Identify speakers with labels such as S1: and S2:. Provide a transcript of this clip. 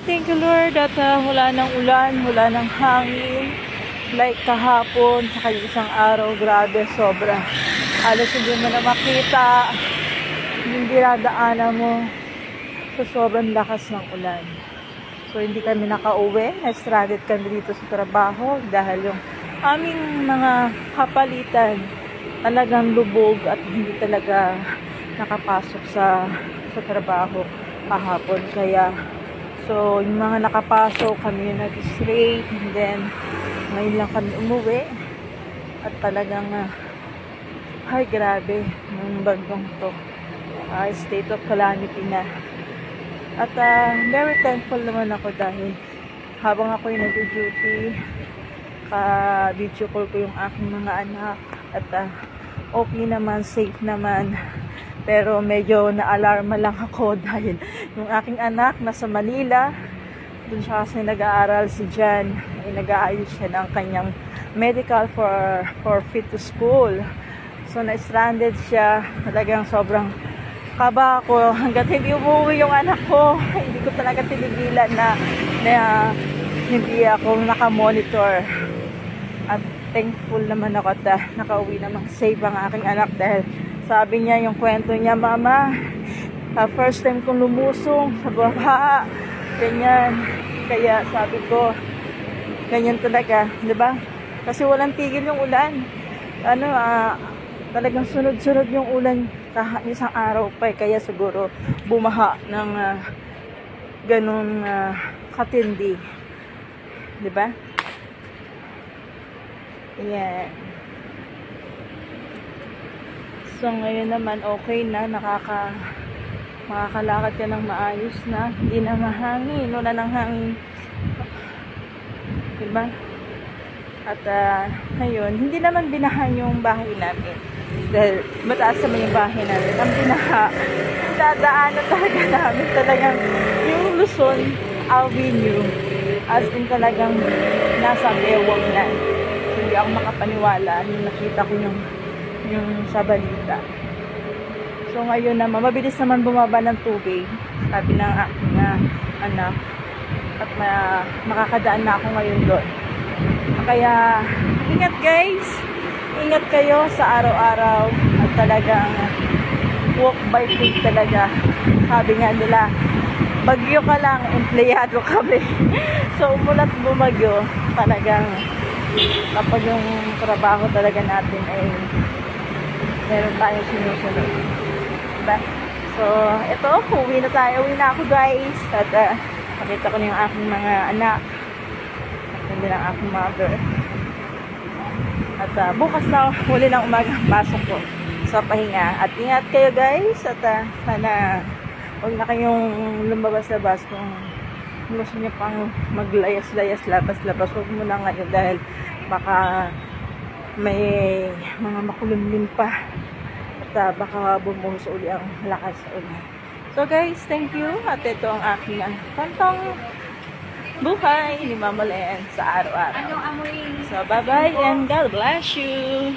S1: thank you Lord at wala ng ulan, wala ng hangin. Like kahapon, saka yung isang araw, grabe, sobra. Halos hindi mo na makita yung dinadaanan mo. So, sobrang lakas ng ulan. So, hindi kami nakauwi. Na-stranded kami dito sa trabaho dahil yung aming mga kapalitan talagang lubog at hindi talaga nakapasok sa trabaho kahapon. Kaya, so, yung mga nakapasok, kami yung nag-straight, and then, ngayon lang kami umuwi. At talagang, ay, grabe, yung bagong to. State of calamity na. At, very thankful naman ako dahil habang ako yung nag-duty, video call ko yung aking mga anak. At, okay naman, safe naman. Pero medyo na-alarma lang ako dahil yung aking anak nasa Manila, dun siya kasi nag-aaral si Jan, ay nag-aayos siya ng kanyang medical for fit to school. So na-stranded siya, talagang sobrang kaba ako hanggat hindi umuwi yung anak ko. Hindi ko talaga tinigilan na hindi ako nakamonitor. At thankful naman ako at nakauwi namang safe ang aking anak dahil sabi niya yung kwento niya, mama, first time kong lumusong sa baha, ganyan. Kaya sabi ko, ganyan talaga, di ba? Kasi walang tigil yung ulan. Talagang sunod-sunod yung ulan isang araw pa, kaya siguro bumaha ng ganun katindi. Di ba? Yeah. So ngayon naman okay na, makakalakad ka ng maayos na, hindi na mahangin, wala ng hangin, diba? At ngayon, hindi naman binahan yung bahay namin dahil mataas naman yung bahay namin. Ang binaha, dadaanan talaga namin talagang yung Luzon Avenue, as in talagang nasa bewang na. Hindi ako makapaniwala nung nakita ko yung sa balita. So ngayon naman, mabilis naman bumaba ng tubig, sabi ng aking anak, at makakadaan na ako ngayon doon. Kaya ingat guys, ingat kayo sa araw-araw at talagang walk by faith talaga. Sabi nga nila, bagyo ka lang, empleyado kami. So umulat bumagyo, talagang kapag yung trabaho talaga natin ay meron tayong sinusunod. So, ito, uwi na tayo. Uwi na ako guys. At nakita ko na yung aking mga anak. At hindi ng aking mother. At bukas na, huli ng umaga, pasok ko sa pahinga. At ingat kayo guys. At sana huwag na kayong lumabas-labas kung gusto niyo pang maglayas-layas, labas-labas. Huwag mo na ngayon dahil baka may mga makulimlim pa. At baka bumuhos uli ang lakas uli. So guys, thank you. At ito ang aking kantang buhay ni Mama Len sa araw-araw. So bye-bye and God bless you.